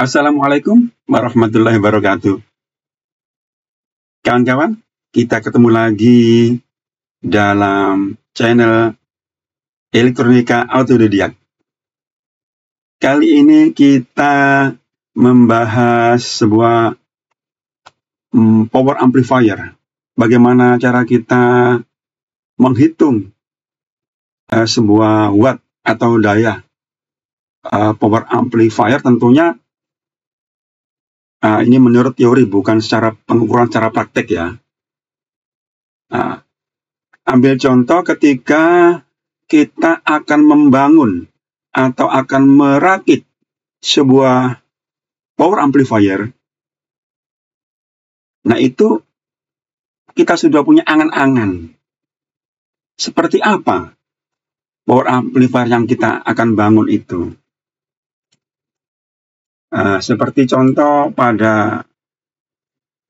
Assalamualaikum warahmatullahi wabarakatuh. Kawan-kawan, kita ketemu lagi dalam channel Elektronika Autodidak. Kali ini kita membahas sebuah power amplifier. Bagaimana cara kita menghitung sebuah watt atau daya power amplifier. Tentunya ini menurut teori, bukan secara pengukuran secara praktek ya. Ambil contoh ketika kita akan membangun atau akan merakit sebuah power amplifier. Nah, itu kita sudah punya angan-angan. Seperti apa power amplifier yang kita akan bangun itu? Seperti contoh pada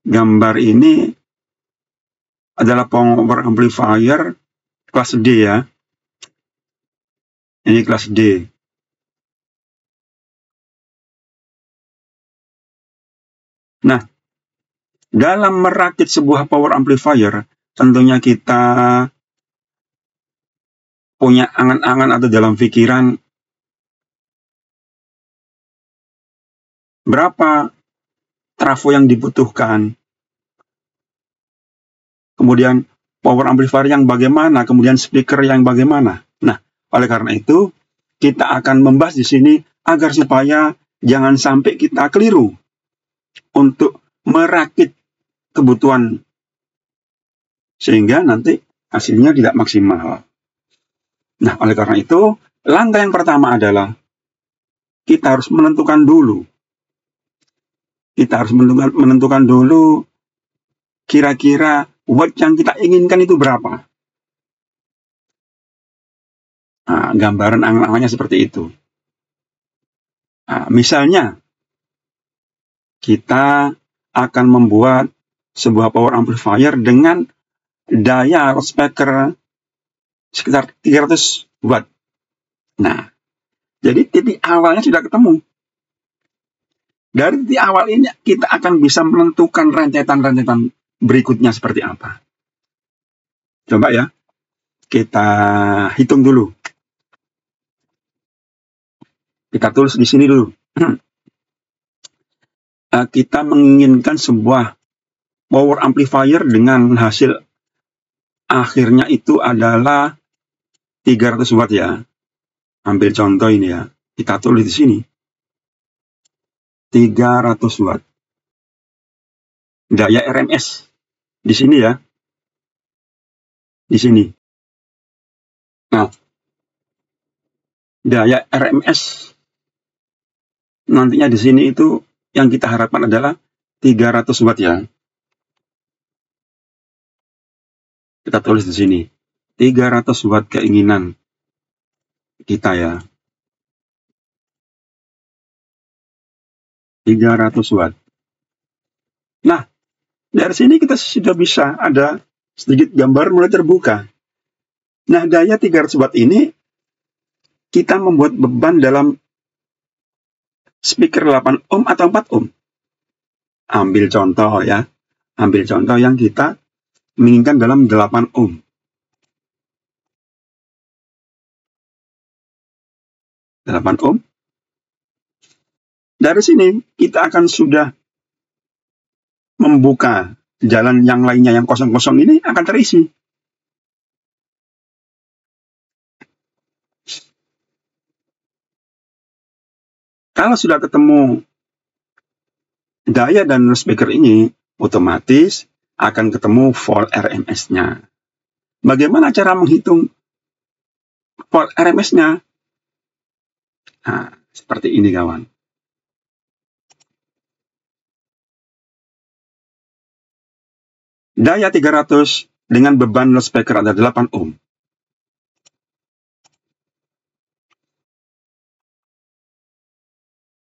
gambar ini adalah power amplifier kelas D ya. Ini kelas D. Nah, dalam merakit sebuah power amplifier, tentunya kita punya angan-angan atau dalam pikiran berapa trafo yang dibutuhkan, kemudian power amplifier yang bagaimana, kemudian speaker yang bagaimana. Nah, oleh karena itu, kita akan membahas di sini agar supaya jangan sampai kita keliru untuk merakit kebutuhan, sehingga nanti hasilnya tidak maksimal. Nah, oleh karena itu, langkah yang pertama adalah kita harus menentukan dulu. Kita harus menentukan dulu kira-kira watt yang kita inginkan itu berapa. Gambaran angan-angannya seperti itu. Misalnya, kita akan membuat sebuah power amplifier dengan daya speaker sekitar 300 watt. Nah, jadi titik awalnya sudah ketemu. Dari titik awal ini kita akan bisa menentukan rentetan-rentetan berikutnya seperti apa. Coba ya, kita hitung dulu. Kita tulis di sini dulu. Kita menginginkan sebuah power amplifier dengan hasil akhirnya itu adalah 300 watt ya. Ambil contoh ini ya. Kita tulis di sini. 300 watt. Daya RMS. Di sini ya. Di sini. Nah, daya RMS nantinya di sini itu yang kita harapkan adalah 300 watt ya. Kita tulis di sini. 300 watt keinginan kita ya. 300 watt. Nah, dari sini kita sudah bisa ada sedikit gambar mulai terbuka. Nah, daya 300 watt ini kita membuat beban dalam speaker 8 ohm atau 4 ohm. Ambil contoh ya. Ambil contoh yang kita menginginkan dalam 8 ohm. Dari sini kita akan sudah membuka jalan yang lainnya yang kosong-kosong ini akan terisi. Kalau sudah ketemu daya dan speaker ini, otomatis akan ketemu volt RMS-nya. Bagaimana cara menghitung volt RMS-nya? Nah, seperti ini kawan. Daya 300 dengan beban speaker ada 8 ohm.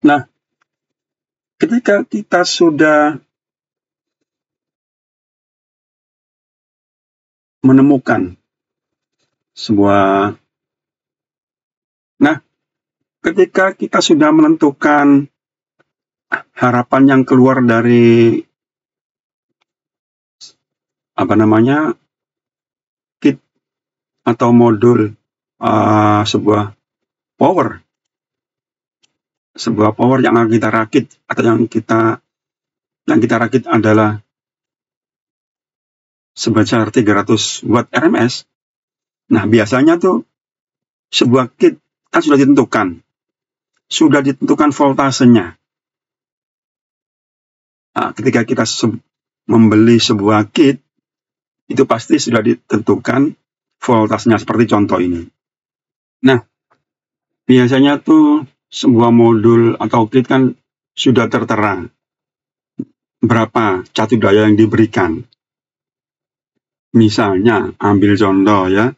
Nah, ketika kita sudah menemukan sebuah, nah, ketika kita sudah menentukan harapan yang keluar dari kit atau modul sebuah power yang akan kita rakit atau yang kita rakit adalah sebesar 300 watt RMS. Nah, biasanya tuh sebuah kit kan sudah ditentukan voltasenya. Nah, ketika kita membeli sebuah kit, itu pasti sudah ditentukan voltasenya seperti contoh ini. Nah, biasanya tuh sebuah modul atau kit kan sudah tertera berapa catu daya yang diberikan. Misalnya, ambil contoh ya,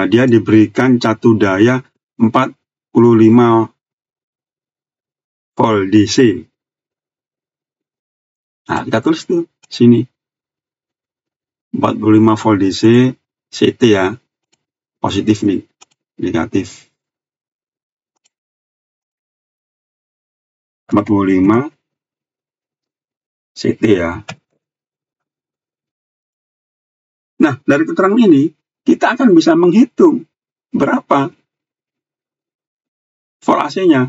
dia diberikan catu daya 45 volt DC. Nah, kita tulis tuh sini 45 volt DC CT ya, positif nih, negatif 45 CT ya. Nah, dari keterangan ini kita akan bisa menghitung berapa volt AC-nya.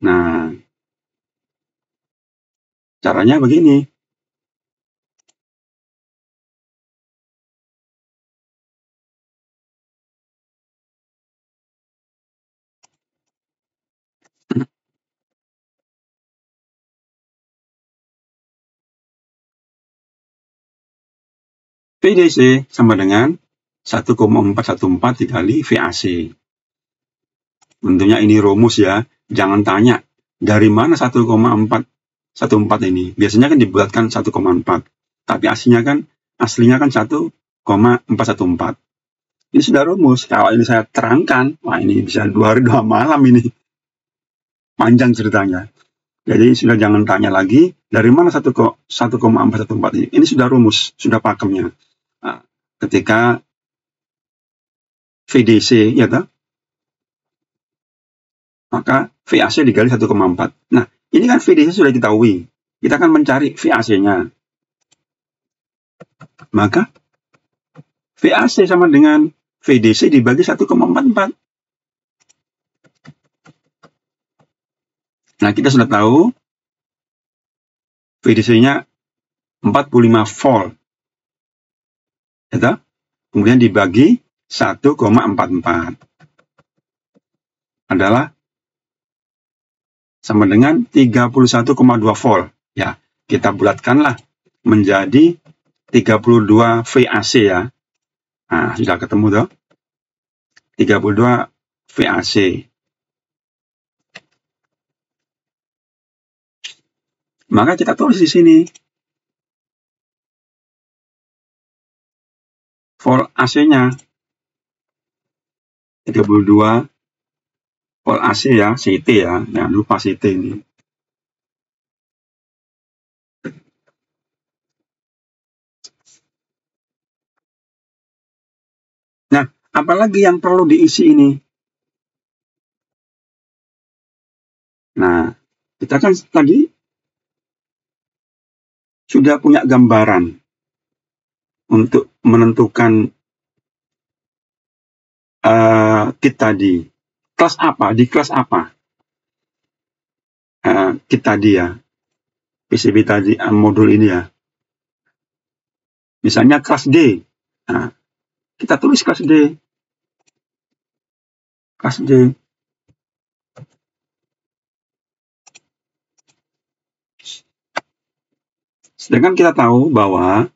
Nah, caranya begini. VDC sama dengan 1,414 dikali VAC. Tentunya ini rumus ya. Jangan tanya dari mana 1,414 ini. Biasanya kan dibuatkan 1,4. Tapi aslinya kan 1,414. Ini sudah rumus. Kalau ini saya terangkan, wah ini bisa 2 hari 2 malam ini. Panjang ceritanya. Jadi sudah jangan tanya lagi dari mana 1,414 ini. Ini sudah rumus, sudah pakemnya. Nah, ketika VDC ya toh, maka VAC dikali 1,4. Nah, ini kan VDC sudah diketahui. Kita akan mencari VAC-nya. Maka VAC sama dengan VDC dibagi 1,44. Nah, kita sudah tahu VDC-nya 45 volt. Ya, kemudian dibagi 1,44 adalah sama dengan 31,2 volt. Ya, kita bulatkanlah menjadi 32 VAC ya. Nah, sudah ketemu tuh. 32 VAC. Maka kita tulis di sini volt AC-nya 32 volt AC ya, CT ya, jangan lupa CT ini. Nah, apalagi yang perlu diisi ini? Nah, kita kan tadi sudah punya gambaran untuk menentukan kit tadi. Kelas apa? Di kelas apa? Kit tadi ya. PCB tadi, modul ini ya. Misalnya kelas D. Nah, kita tulis kelas D. Kelas D. Sedangkan kita tahu bahwa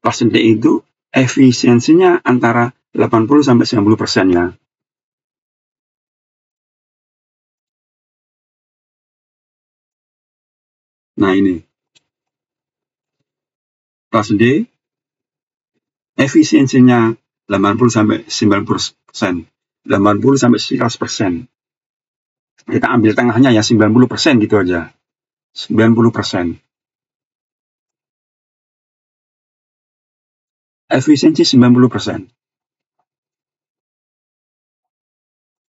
kelas D itu efisiensinya antara 80-90% ya. Nah ini. Kelas D efisiensinya 80-90%. 80-100%. Kita ambil tengahnya ya 90% gitu aja. 90%. Efisiensi 90%.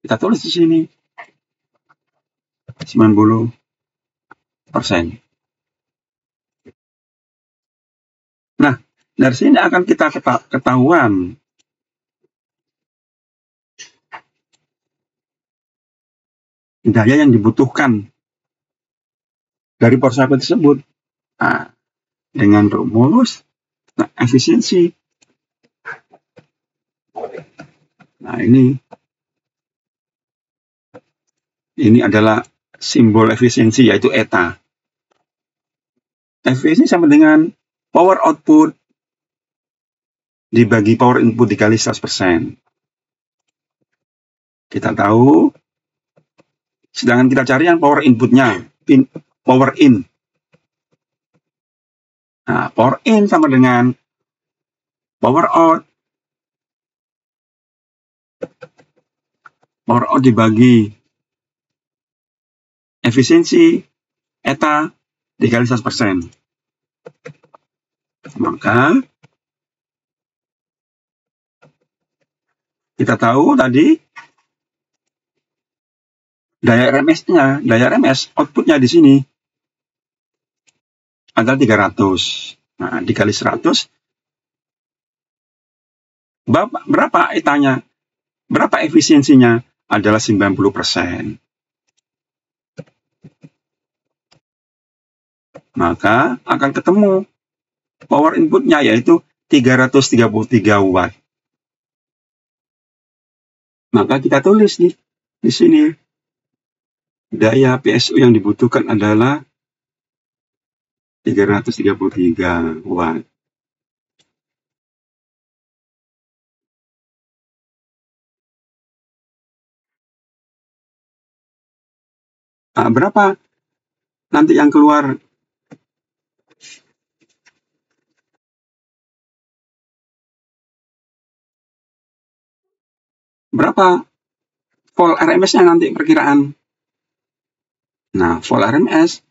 Kita tulis di sini. 90%. Nah, dari sini akan kita ketahuan daya yang dibutuhkan dari power supply tersebut. Nah, dengan rumus efisiensi. Nah, ini adalah simbol efisiensi, yaitu eta. Efisiensi sama dengan power output dibagi power input dikali 100%. Kita tahu, sedangkan kita cari yang power inputnya, power in. Nah, power in sama dengan power out. Power out dibagi efisiensi eta dikali 100%. Maka kita tahu tadi daya RMS outputnya di sini adalah 300. Nah, dikali 100, berapa etanya? Berapa efisiensinya? Adalah 90%. Maka akan ketemu power inputnya, yaitu 333 watt. Maka kita tulis di sini, daya PSU yang dibutuhkan adalah 333 watt. Nah, berapa nanti yang keluar? Berapa volt RMS-nya nanti perkiraan? Nah, volt RMS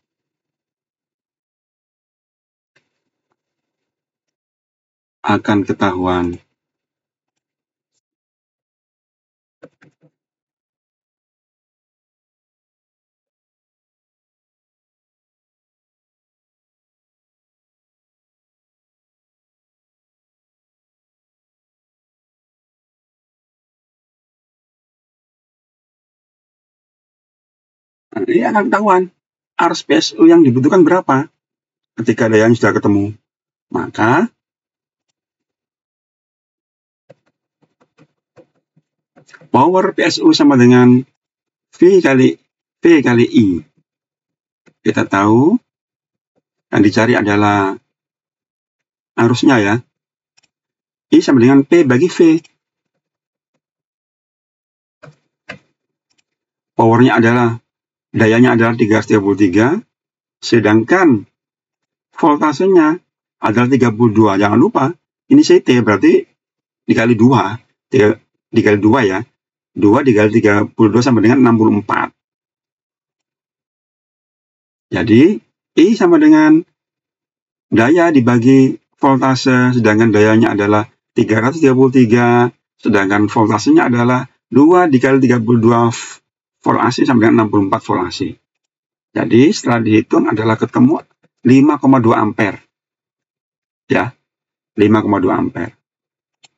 akan ketahuan. Nah, ini akan ketahuan arus PSU yang dibutuhkan berapa ketika dayanya sudah ketemu. Maka power PSU sama dengan V kali I. Kita tahu yang dicari adalah arusnya ya. I sama dengan P bagi V. Powernya adalah, dayanya adalah 333, sedangkan voltasenya adalah 32. Jangan lupa, ini CT berarti dikali 2. Dikali 2 ya. 2 dikali 32 sama dengan 64. Jadi, I sama dengan daya dibagi voltase, sedangkan dayanya adalah 333, sedangkan voltasenya adalah 2 dikali 32 volt AC sama dengan 64 volt AC. Jadi, setelah dihitung adalah ketemu 5,2 ampere. Ya, 5,2 ampere.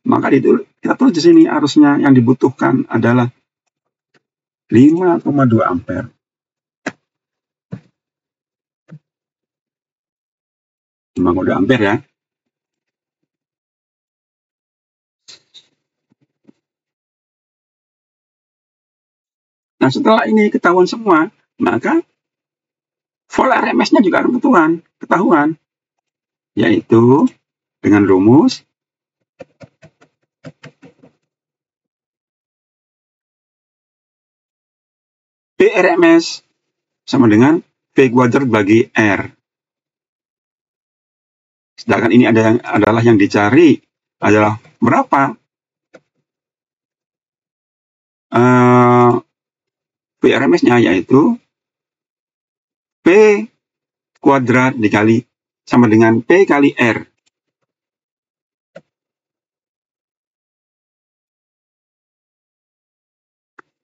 Maka kita tulis di sini arusnya yang dibutuhkan adalah 5,2 ampere. 5,2 ampere ya. Nah, setelah ini ketahuan semua, maka volt RMS-nya juga akan ketahuan, yaitu dengan rumus P RMS sama dengan V kuadrat bagi R. Sedangkan ini adalah yang dicari adalah berapa P RMS-nya, yaitu P kuadrat dikali sama dengan P kali R.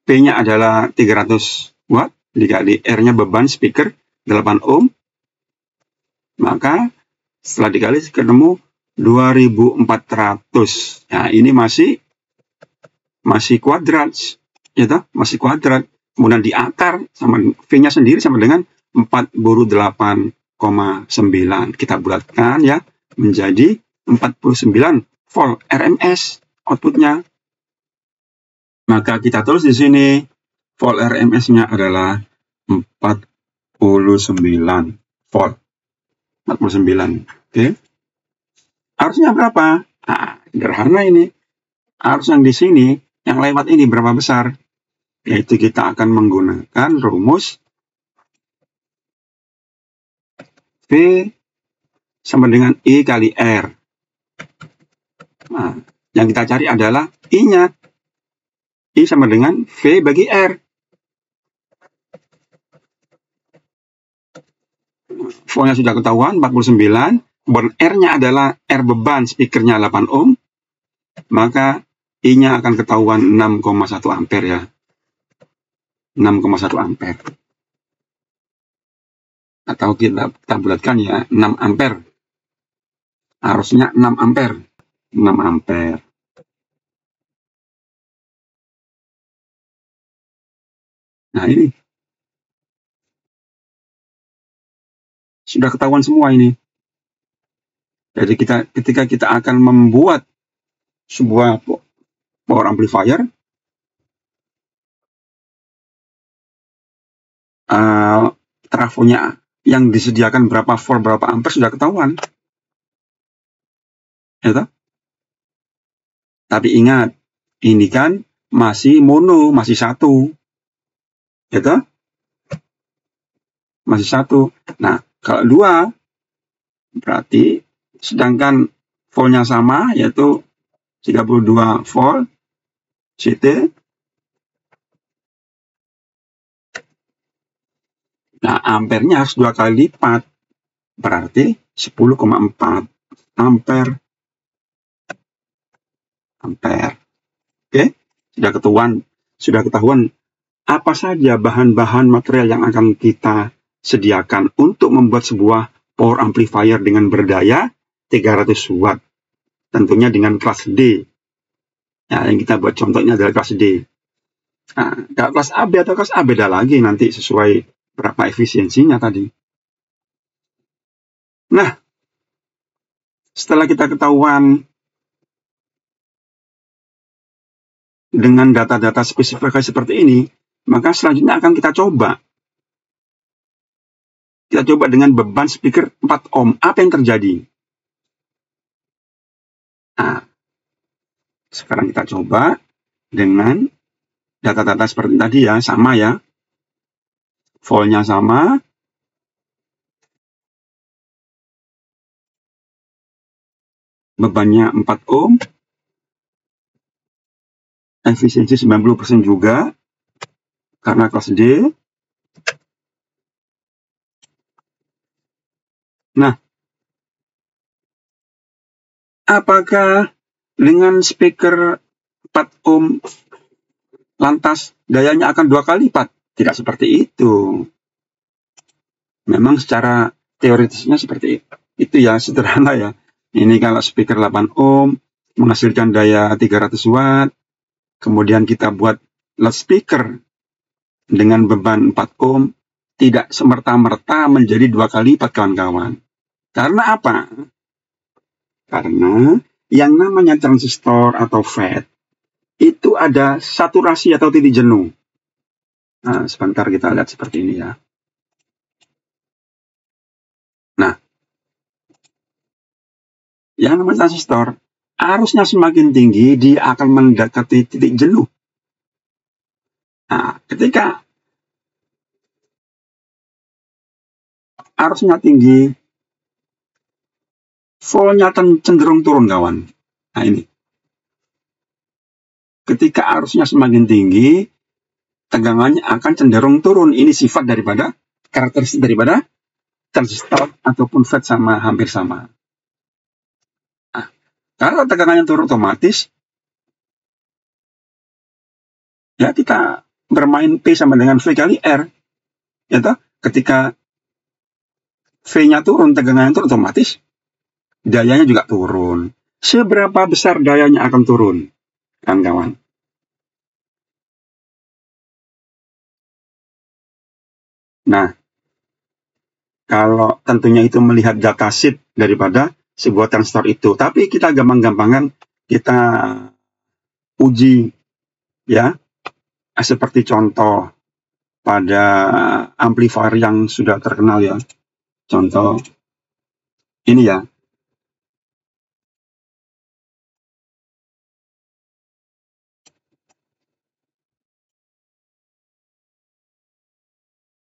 P-nya adalah 300 watt, dikali R-nya beban speaker 8 ohm, maka setelah dikali ketemu 2400. Nah, ini masih kuadrat, ya toh? Masih kuadrat. Kemudian di akar sama V-nya sendiri sama dengan 48,9. Kita bulatkan ya menjadi 49 volt RMS outputnya. Maka kita tulis di sini volt RMS-nya adalah 49 volt. 49. Oke. Arusnya berapa? Nah, sederhana ini. Arus yang di sini, yang lewat ini berapa besar? Yaitu kita akan menggunakan rumus V sama dengan I kali R. Nah, yang kita cari adalah I-nya. I sama dengan V bagi R. V-nya sudah ketahuan, 49. R-nya adalah R beban speakernya 8 ohm. Maka I-nya akan ketahuan 6,1 ampere ya. 6,1 ampere. Atau kita bulatkan ya, 6 ampere. Arusnya 6 ampere. 6 ampere. Nah, ini. Sudah ketahuan semua ini. Jadi ketika kita akan membuat sebuah power amplifier, trafonya yang disediakan berapa volt, berapa ampere sudah ketahuan. Ya toh? Tapi ingat, ini kan masih mono, masih satu. Ya toh? Masih satu. Nah, kalau dua, berarti sedangkan voltnya sama, yaitu 32 volt CT. Nah, ampernya harus 2 kali lipat. Berarti 10,4 ampere. Oke, sudah ketahuan apa saja bahan-bahan material yang akan kita sediakan untuk membuat sebuah power amplifier dengan berdaya 300 watt. Tentunya dengan kelas D. Nah, yang kita buat contohnya adalah kelas D. Nah, kalau kelas AB atau kelas A beda lagi nanti sesuai berapa efisiensinya tadi. Nah, setelah kita ketahuan dengan data-data spesifikasi seperti ini, maka selanjutnya akan kita coba. Kita coba dengan beban speaker 4 ohm. Apa yang terjadi? Nah, sekarang kita coba dengan data-data seperti tadi ya, sama ya. Voltnya sama. Bebannya 4 ohm. Efisiensi 90% juga. Karena kelas D. Nah, apakah dengan speaker 4 ohm lantas dayanya akan 2 kali lipat? Tidak seperti itu. Memang secara teoritisnya seperti itu ya, sederhana ya. Ini kalau speaker 8 ohm menghasilkan daya 300 watt, kemudian kita buat loudspeaker dengan beban 4 ohm, tidak semerta-merta menjadi 2 kali lipat kawan-kawan. Karena apa? Karena yang namanya transistor atau FET itu ada saturasi atau titik jenuh. Nah, sebentar kita lihat seperti ini ya. Nah, yang namanya transistor, arusnya semakin tinggi, dia akan mendekati titik jenuh. Nah, ketika arusnya tinggi, voltnya cenderung turun, kawan. Nah, ini. Ketika arusnya semakin tinggi, tegangannya akan cenderung turun. Ini sifat daripada, karakteristik daripada transistor ataupun FET sama, hampir sama. Nah, kalau tegangannya turun otomatis, ya kita bermain P sama dengan V kali R. Ya toh? Ketika V-nya turun, tegangannya turun, otomatis dayanya juga turun. Seberapa besar dayanya akan turun, kawan-kawan? Nah, kalau tentunya itu melihat datasheet daripada sebuah transistor itu. Tapi kita gampang-gampangan, kita uji ya, seperti contoh pada amplifier yang sudah terkenal ya. Contoh ini ya.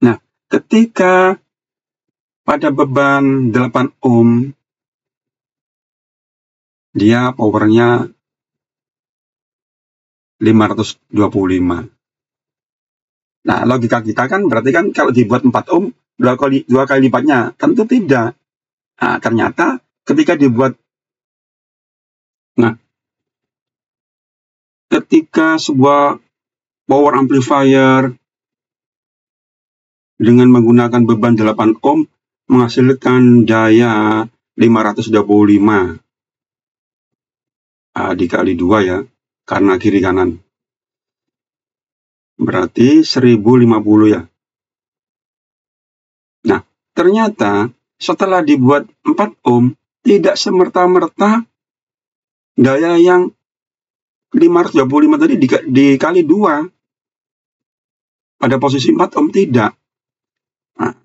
Nah, ketika pada beban 8 ohm, dia powernya 525. Nah, logika kita kan berarti kan kalau dibuat 4 ohm, dua kali lipatnya. Tentu tidak. Nah, ternyata ketika dibuat, nah, ketika sebuah power amplifier dengan menggunakan beban 8 ohm menghasilkan daya 525 dikali 2 ya, karena kiri kanan. Berarti 1050 ya. Nah, ternyata setelah dibuat 4 ohm, tidak semerta-merta daya yang 525 tadi dikali 2 pada posisi 4 ohm, tidak. Nah,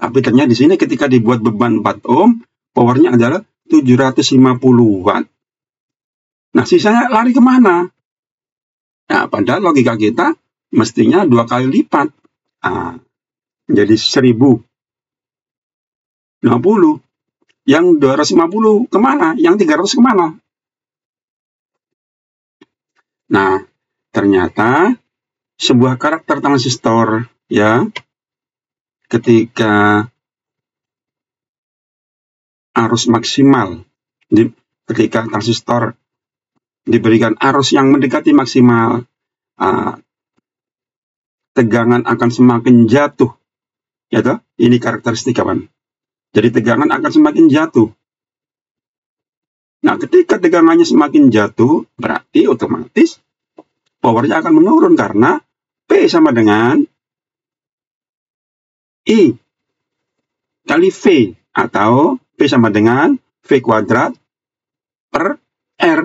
tapi ternyata di sini ketika dibuat beban 4 ohm, powernya adalah 750 watt. Nah, sisanya lari kemana? Nah, padahal logika kita mestinya 2 kali lipat. Nah, jadi 1050. Yang 250 kemana? Yang 300 kemana? Nah, ternyata sebuah karakter transistor ya, ketika arus maksimal, ketika transistor diberikan arus yang mendekati maksimal, tegangan akan semakin jatuh. Ya toh? Ini karakteristik kawan. Jadi tegangan akan semakin jatuh. Nah, ketika tegangannya semakin jatuh, berarti otomatis powernya akan menurun karena P sama dengan I kali V, atau P sama dengan V kuadrat per R.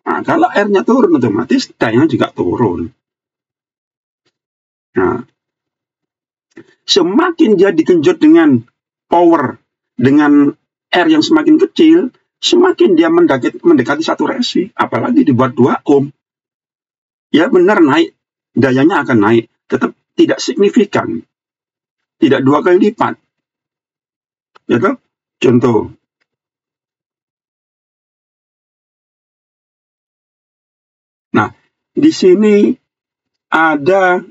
Nah, kalau R-nya turun, otomatis dayanya juga turun. Nah, semakin dia digenjot dengan power, dengan R yang semakin kecil, semakin dia mendekati saturasi, apalagi dibuat 2 ohm. Ya benar naik, dayanya akan naik, tetap tidak signifikan, tidak 2 kali lipat. Ya toh? Contoh. Nah, di sini ada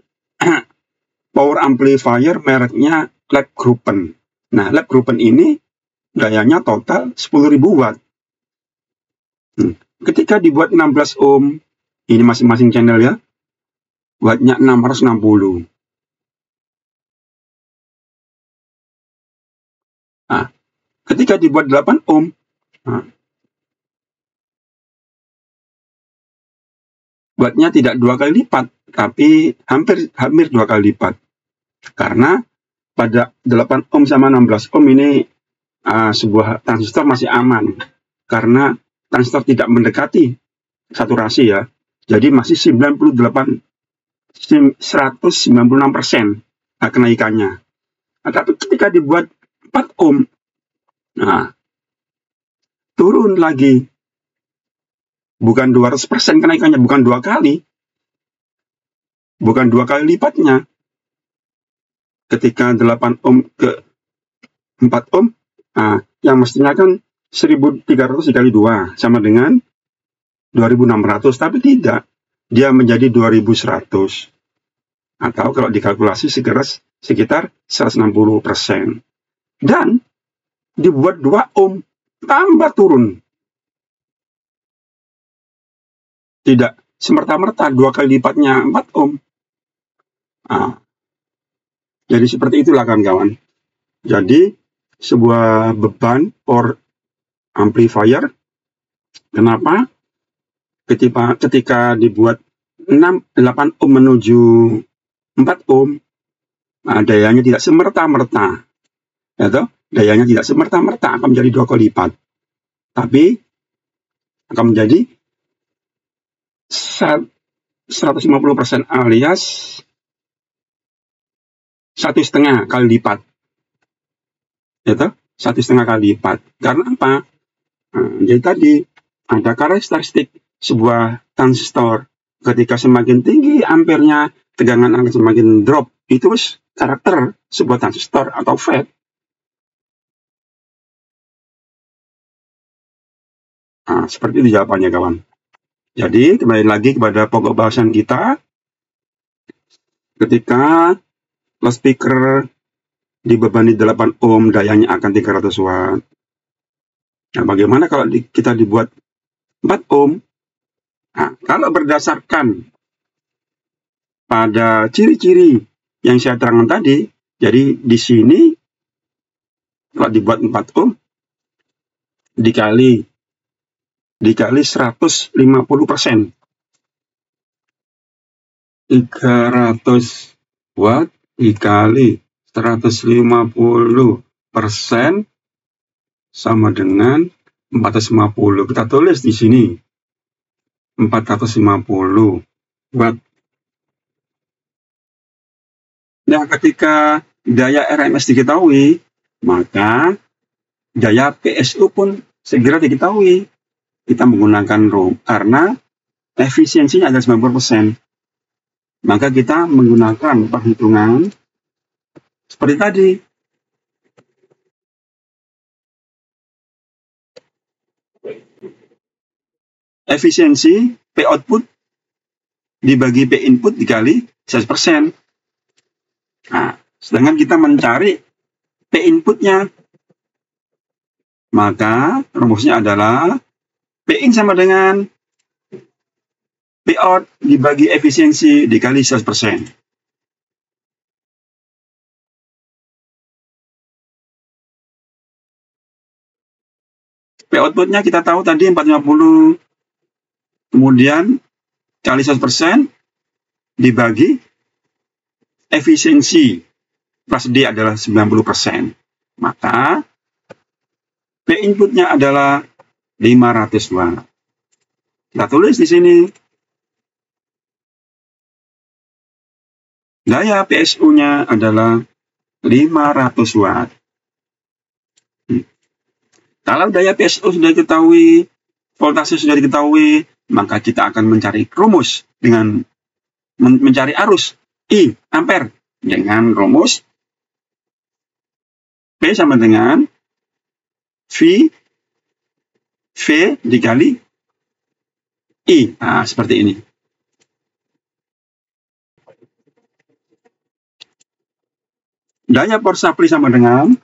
power amplifier mereknya Labgruppen. Nah, Labgruppen ini dayanya total 10.000 watt. Ketika dibuat 16 ohm, ini masing-masing channel ya, wattnya 660. Nah, ketika dibuat 8 ohm, wattnya tidak 2 kali lipat, tapi hampir 2 kali lipat. Karena pada 8 ohm sama 16 ohm ini sebuah transistor masih aman. Karena transistor tidak mendekati saturasi ya. Jadi masih 196% kenaikannya. Nah, tapi ketika dibuat 4 ohm, turun lagi. Bukan 200% kenaikannya, bukan 2 kali. Bukan 2 kali lipatnya. Ketika 8 ohm ke 4 ohm, yang mestinya kan 1300 dikali 2, sama dengan 2600, tapi tidak. Dia menjadi 2100. Atau kalau dikalkulasi sekitar 160%. Dan dibuat 2 ohm, tambah turun. Tidak semerta-merta 2 kali lipatnya 4 ohm. Jadi seperti itulah kawan-kawan. Jadi sebuah beban power amplifier, kenapa? Ketika dibuat 8 ohm menuju 4 ohm, nah, dayanya tidak semerta-merta. Ya, dayanya tidak semerta-merta akan menjadi 2 kali lipat. Tapi akan menjadi 150% alias 1,5 kali lipat. Ya, 1,5 kali lipat. Karena apa? Nah, jadi tadi ada karakteristik sebuah transistor. Ketika semakin tinggi ampernya, tegangan akan semakin drop. Itu karakter sebuah transistor atau FET. Nah, seperti itu jawabannya, kawan. Jadi, kembali lagi kepada pokok bahasan kita. Ketika loudspeaker dibebani 8 ohm, dayanya akan 300 watt. Nah, bagaimana kalau kita dibuat 4 ohm? Nah, kalau berdasarkan pada ciri-ciri yang saya terangkan tadi, jadi di sini kalau dibuat 4 ohm dikali 150%. 300 watt dikali 150% sama dengan 450. Kita tulis di sini 450 watt. Nah, ketika daya RMS diketahui, maka daya PSU pun segera diketahui. Kita menggunakan Rho karena efisiensinya adalah 90%. Maka kita menggunakan perhitungan seperti tadi. Efisiensi P output dibagi P input dikali 100%. Nah, sedangkan kita mencari P inputnya, maka rumusnya adalah P in sama dengan P out dibagi efisiensi dikali 100%. P outputnya kita tahu tadi 450, kemudian kali 100% dibagi efisiensi plus D adalah 90%. Maka P inputnya adalah 500 watt. Kita tulis di sini. Daya PSU-nya adalah 500 watt. Kalau daya PSU sudah diketahui, voltase sudah diketahui, maka kita akan mencari rumus dengan mencari arus I, ampere, dengan rumus P sama dengan V dikali I. Nah, seperti ini. Daya power supply sama dengan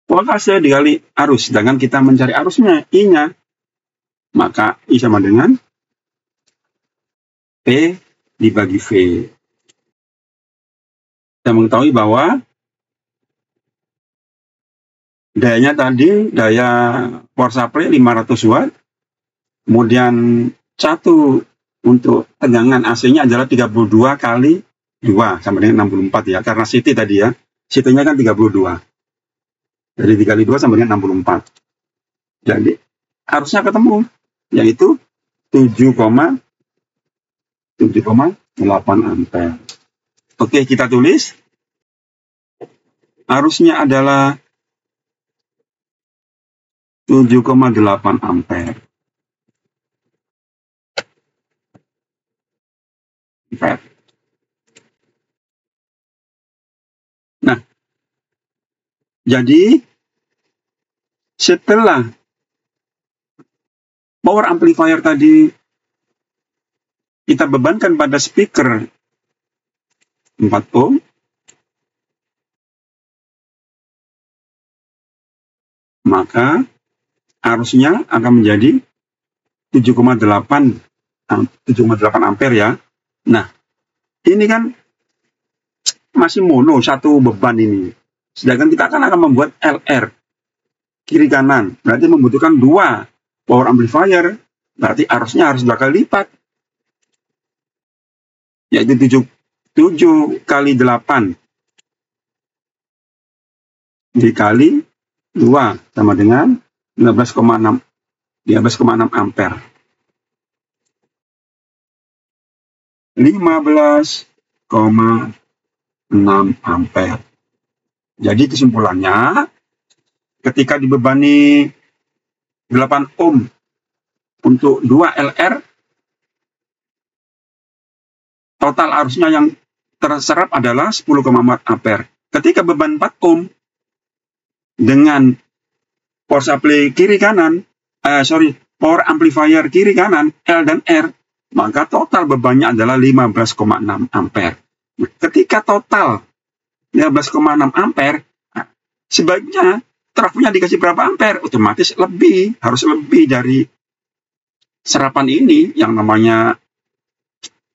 voltase dikali arus, sedangkan kita mencari arusnya, I-nya, maka I sama dengan P dibagi V. Kita mengetahui bahwa dayanya tadi, daya power supply 500 watt, kemudian 1 untuk tegangan AC-nya adalah 32 kali 2, sama dengan 64 ya, karena CT tadi ya, CT-nya kan 32. Jadi 3 kali 2 sama dengan 64. Jadi harusnya ketemu, yaitu 7,8 ampere. Oke, kita tulis. Arusnya adalah 7,8 ampere. Nah, jadi setelah power amplifier tadi kita bebankan pada speaker 4 ohm, maka arusnya akan menjadi 7,8 ampere ya. Nah, ini kan masih mono satu beban ini. Sedangkan kita akan membuat LR kiri kanan, berarti membutuhkan 2 power amplifier, berarti arusnya harus 2 kali lipat, yaitu 7 kali 8 dikali 2 sama dengan 15,6 ampere. 15,6 ampere. Jadi kesimpulannya, ketika dibebani 8 ohm untuk 2 LR, total arusnya yang terserap adalah 10,4 ampere. Ketika beban 4 ohm dengan power supply kiri kanan, power amplifier kiri kanan, L dan R, maka total bebannya adalah 15,6 ampere. Ketika total 15,6 ampere, sebaiknya trafonya dikasih berapa ampere? Otomatis harus lebih dari serapan ini yang namanya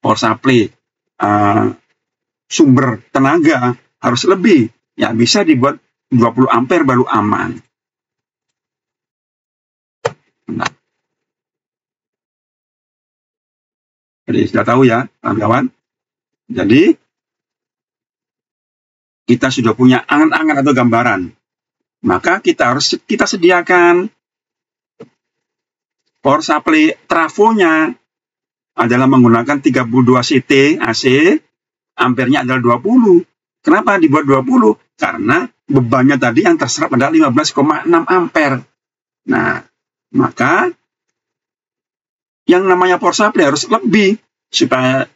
power supply, sumber tenaga harus lebih. Ya, bisa dibuat 20 ampere baru aman. Nah, jadi sudah tahu ya, kawan-kawan. Jadi kita sudah punya angan-angan atau gambaran. Maka kita sediakan power supply trafonya adalah menggunakan 32 CT AC, ampernya adalah 20. Kenapa dibuat 20? Karena bebannya tadi yang terserap adalah 15,6 ampere. Nah, maka yang namanya power supply harus lebih supaya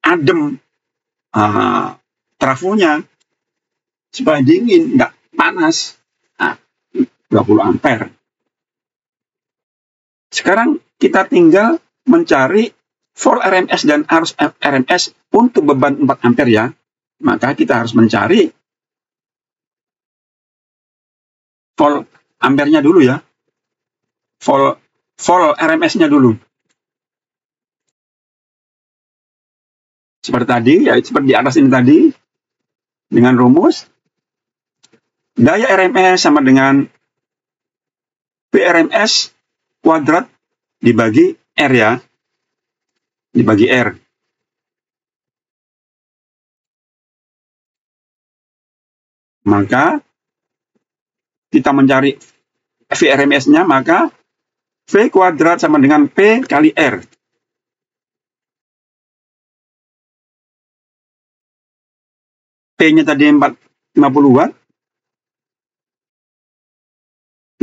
adem trafonya, supaya dingin, nggak panas. Nah, 20 ampere. Sekarang kita tinggal mencari volt RMS dan arus RMS untuk beban 4 ampere ya. Maka kita harus mencari volt ampernya dulu ya. Volt RMS-nya dulu. Seperti tadi, ya seperti di atas ini tadi, dengan rumus daya RMS sama dengan PRMS kuadrat dibagi R ya, dibagi R. Maka kita mencari VRMS-nya, maka V kuadrat sama dengan P kali R. P-nya tadi 450 watt.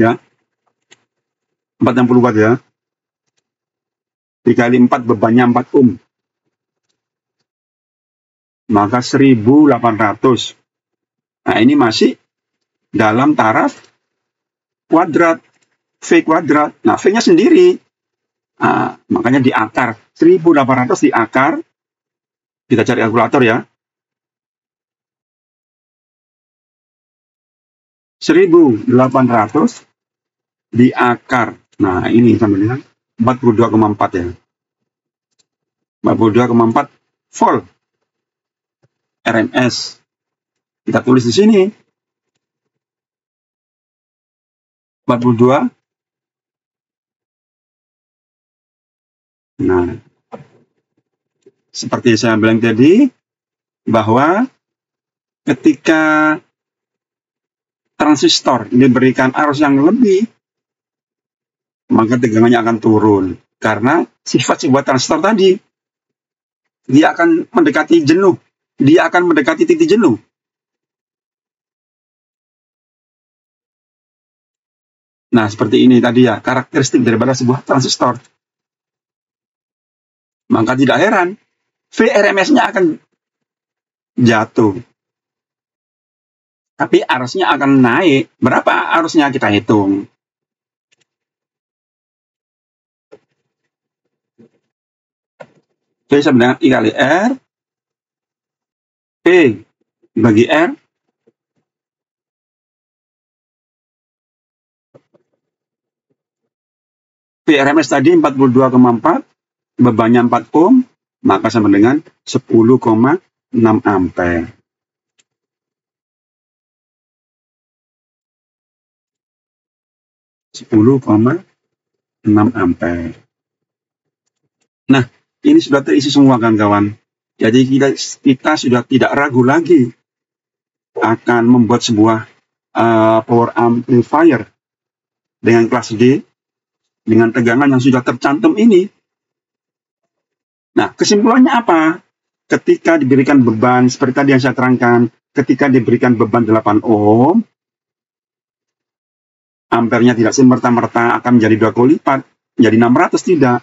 Ya. 460 watt ya. Dikali 4 bebannya 4 ohm. Maka 1800. Nah, ini masih dalam taraf kuadrat, V kuadrat. Nah, V-nya sendiri. Nah, makanya diakar. 1800 diakar. Kita cari kalkulator ya. 1800 diakar. Nah, ini sama dengan 42,4 ya. 42,4 volt RMS. Kita tulis di sini 42. Nah, seperti saya bilang tadi, bahwa ketika transistor diberikan arus yang lebih, maka tegangannya akan turun. Karena sifat sebuah transistor tadi, dia akan mendekati jenuh. Dia akan mendekati titik jenuh. Nah, seperti ini tadi ya, karakteristik daripada sebuah transistor. Maka tidak heran, VRMS-nya akan jatuh. Tapi arusnya akan naik. Berapa arusnya kita hitung? V sama dengan I kali R. P bagi R. VRMS tadi 42,4. Bebannya 4 ohm. Maka sama dengan 10,6 ampere. 10,6 ampere. Nah, ini sudah terisi semua kawan-kawan. Jadi kita sudah tidak ragu lagi akan membuat sebuah power amplifier dengan kelas D dengan tegangan yang sudah tercantum ini. Nah, kesimpulannya apa? Ketika diberikan beban seperti tadi yang saya terangkan, ketika diberikan beban 8 ohm, ampernya tidak semerta-merta akan menjadi 2 kali lipat, menjadi 600 tidak.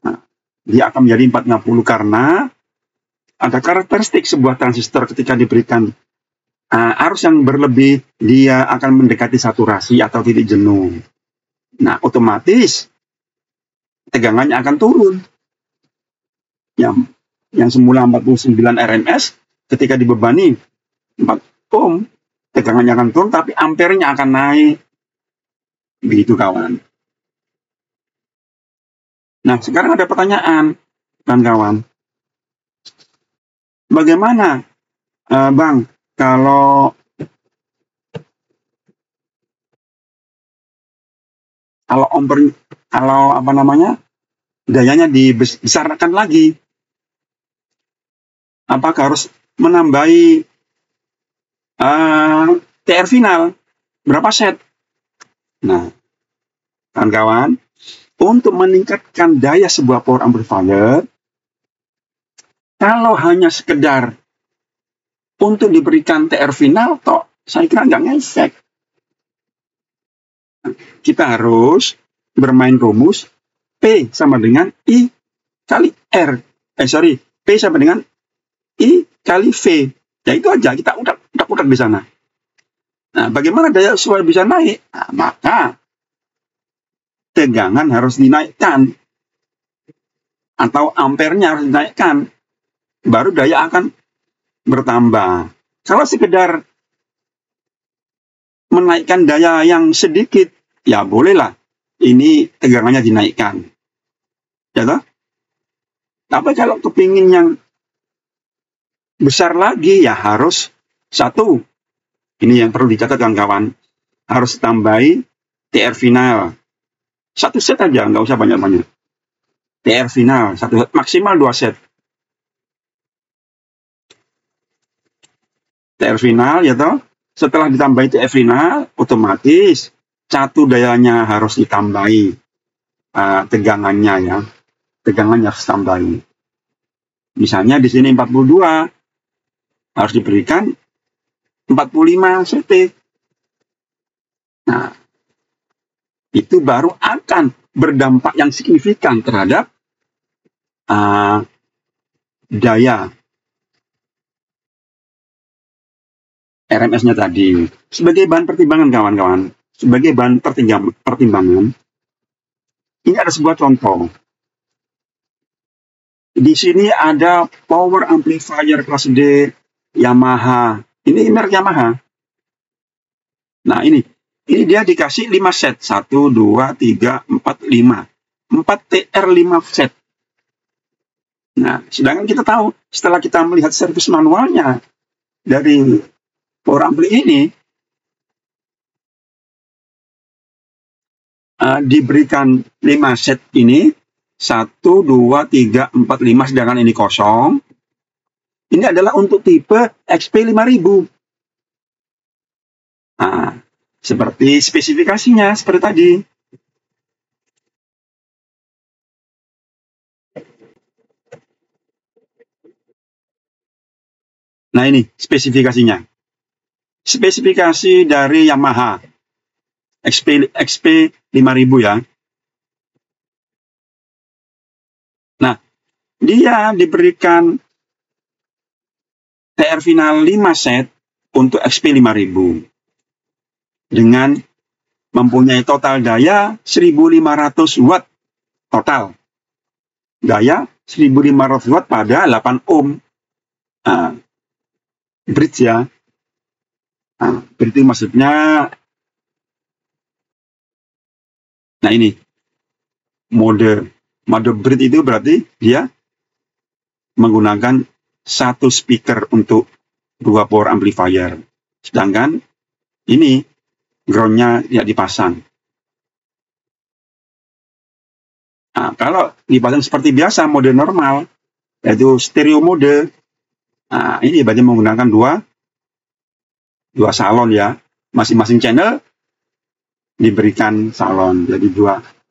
Nah, dia akan menjadi 450 karena ada karakteristik sebuah transistor ketika diberikan arus yang berlebih, dia akan mendekati saturasi atau titik jenuh. Nah, otomatis tegangannya akan turun. Yang semula 49 RMS, ketika dibebani 4 ohm, tegangannya akan turun, tapi ampernya akan naik. Begitu kawan. Nah, sekarang ada pertanyaan, kawan-kawan. Bagaimana, Bang, kalau dayanya dibesarkan lagi? Apakah harus menambahi TR final? Berapa set? Nah, kawan-kawan, untuk meningkatkan daya sebuah power amplifier, kalau hanya sekedar untuk diberikan TR final, toh saya kira nggak ngefek. Kita harus bermain rumus P sama dengan I kali R. P sama dengan I kali V. Ya itu aja, kita udak-udak di sana. Nah, bagaimana daya supaya bisa naik? Nah, maka tegangan harus dinaikkan. Atau ampernya harus dinaikkan. Baru daya akan bertambah. Kalau sekedar menaikkan daya yang sedikit, ya bolehlah. Ini tegangannya dinaikkan. Ya toh? Tapi kalau kepingin yang besar lagi, ya harus satu. Ini yang perlu dicatat kawan-kawan. Harus tambahi TR final. 1 set aja, nggak usah banyak-banyak. TR final, 1 set, maksimal 2 set. TR final, ya toh. Setelah ditambahi TR final, otomatis satu dayanya harus ditambahi. Tegangannya ya. Tegangannya harus tambahi. Misalnya di sini 42. Harus diberikan 45 CT. Nah, itu baru akan berdampak yang signifikan terhadap daya RMS-nya tadi. Sebagai bahan pertimbangan kawan-kawan, sebagai bahan pertimbangan, ini ada sebuah contoh. Di sini ada power amplifier kelas D Yamaha. Ini merek Yamaha. Nah, ini dia dikasih 5 set. 1, 2, 3, 4, 5. 4 TR 5 set. Nah, sedangkan kita tahu, setelah kita melihat servis manualnya dari power ampli ini, diberikan 5 set ini, 1, 2, 3, 4, 5, sedangkan ini kosong. Ini adalah untuk tipe XP5000. Nah, seperti spesifikasinya, seperti tadi. Nah, ini spesifikasinya. Spesifikasi dari Yamaha XP5000 ya. Nah, dia diberikan TR final 5 set untuk XP5000 dengan mempunyai total daya 1500 watt total. Daya 1500 watt pada 8 ohm. Bridge ya. Bridge maksudnya, nah ini mode bridge itu berarti dia menggunakan satu speaker untuk 2 power amplifier. Sedangkan ini groundnya tidak dipasang. Nah, kalau dipasang seperti biasa, mode normal, yaitu stereo mode, nah, ini berarti menggunakan dua salon ya. Masing-masing channel diberikan salon, jadi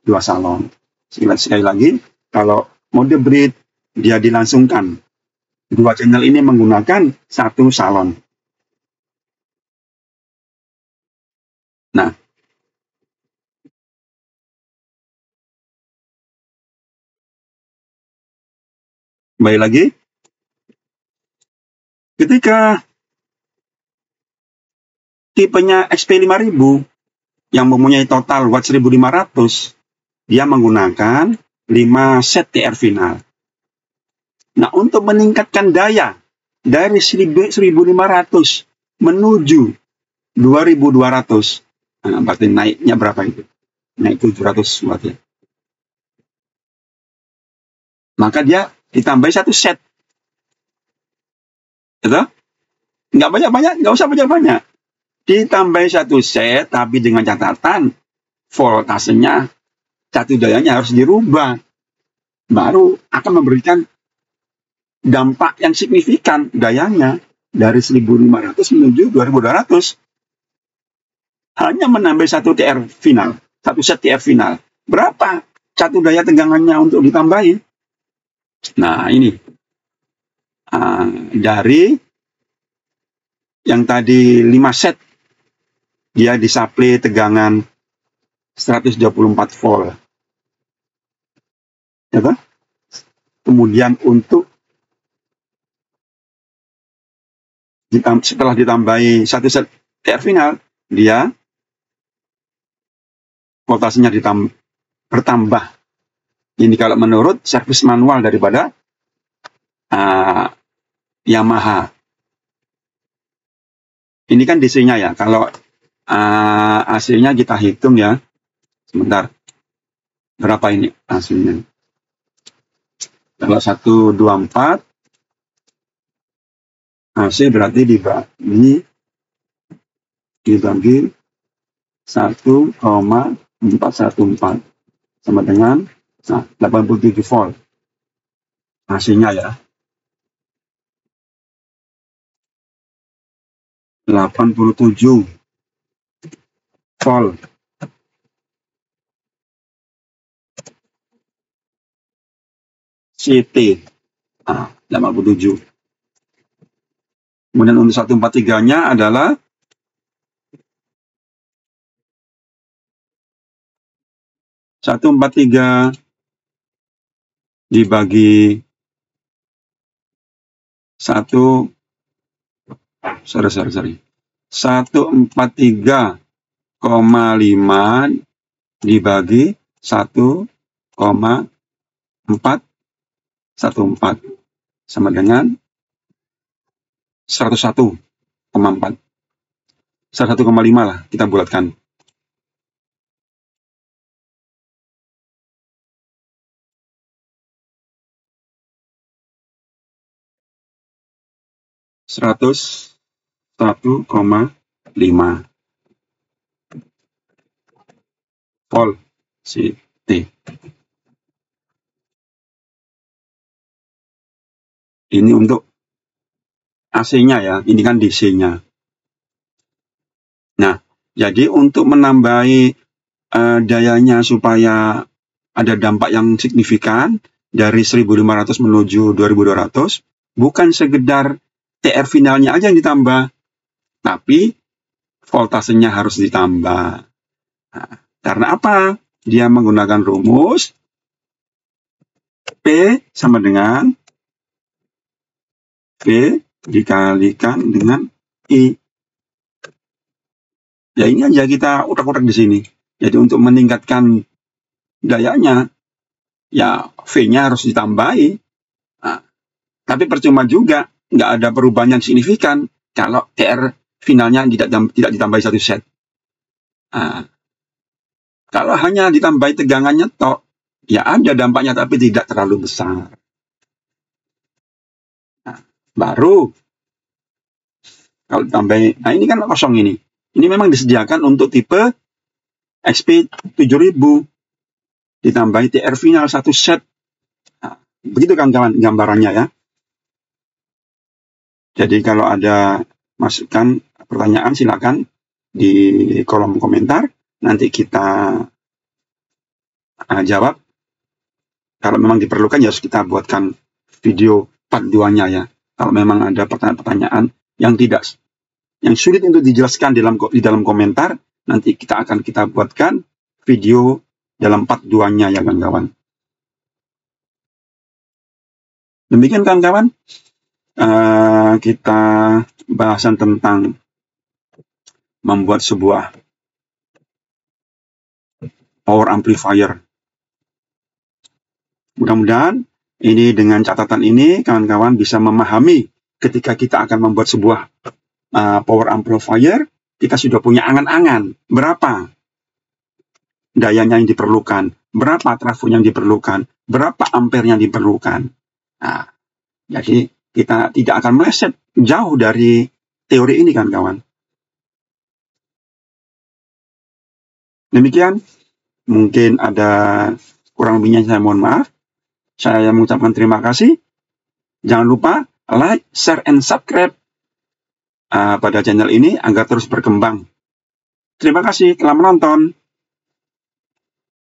dua salon. Sekali lagi, kalau mode bridge, dia dilangsungkan. Dua channel ini menggunakan satu salon. Nah, kembali lagi, ketika tipenya XP5000 yang mempunyai total watt 1500, dia menggunakan 5 set TR final. Nah, untuk meningkatkan daya dari 1500 menuju 2200, nah, berarti naiknya berapa itu? Naik 700 watt ya. Maka dia ditambah satu set. Gitu? Nggak banyak-banyak, nggak usah banyak-banyak. Ditambah satu set, tapi dengan catatan voltasenya, satu dayanya harus dirubah. Baru akan memberikan dampak yang signifikan dayanya dari 1500 menuju 2200. Hanya menambah satu TR final, satu set TR final. Berapa satu daya tegangannya untuk ditambahi? Nah, ini dari yang tadi 5 set, dia disuplai tegangan 124 volt. Ya, kemudian untuk setelah ditambahi satu set TR final, dia voltasenya bertambah. Ini kalau menurut servis manual daripada Yamaha. Ini kan DC-nya ya. Kalau AC-nya kita hitung ya. Sebentar. Berapa ini AC-nya? Kalau 124 AC berarti dibagi 1,414 sama dengan 87 volt AC-nya ya. 87 volt. CT 87. Kemudian untuk 143-nya adalah 143 dibagi 143,5 dibagi 1,414 sama dengan 101,4. 101,5 lah kita bulatkan. Seratus 1,5 volt CT. Ini untuk AC-nya ya, ini kan DC-nya. Nah, jadi untuk menambahi dayanya supaya ada dampak yang signifikan dari 1500 menuju 2200, bukan sekedar TR finalnya aja yang ditambah, tapi voltasenya harus ditambah. Nah, karena apa? Dia menggunakan rumus P sama dengan V dikalikan dengan I. Ya ini aja kita utak-utak di sini. Jadi untuk meningkatkan dayanya, ya V-nya harus ditambahi. Nah, tapi percuma juga, nggak ada perubahan yang signifikan kalau TR finalnya tidak ditambahi satu set. Nah, kalau hanya ditambahi tegangannya tok, ya ada dampaknya tapi tidak terlalu besar. Nah, baru kalau ditambahi, nah ini kan kosong ini. Ini memang disediakan untuk tipe XP7000. ditambahi TR final 1 set. Nah, begitu kawan-kawan gambarannya ya. Jadi kalau ada masukan, pertanyaan, silakan di kolom komentar. Nanti kita jawab. Kalau memang diperlukan ya harus kita buatkan video part 2-nya ya. Kalau memang ada pertanyaan-pertanyaan yang sulit untuk dijelaskan di dalam komentar, nanti kita buatkan video dalam part 2-nya ya kawan-kawan. Demikian kawan-kawan, kita bahasan tentang membuat sebuah power amplifier. Mudah-mudahan ini dengan catatan ini kawan-kawan bisa memahami ketika kita akan membuat sebuah power amplifier, kita sudah punya angan-angan berapa dayanya yang diperlukan, berapa trafo yang diperlukan, berapa ampere yang diperlukan. Nah, jadi kita tidak akan meleset jauh dari teori ini kawan-kawan. Demikian, mungkin ada kurang lebihnya saya mohon maaf. Saya mengucapkan terima kasih. Jangan lupa like, share, and subscribe pada channel ini agar terus berkembang. Terima kasih telah menonton.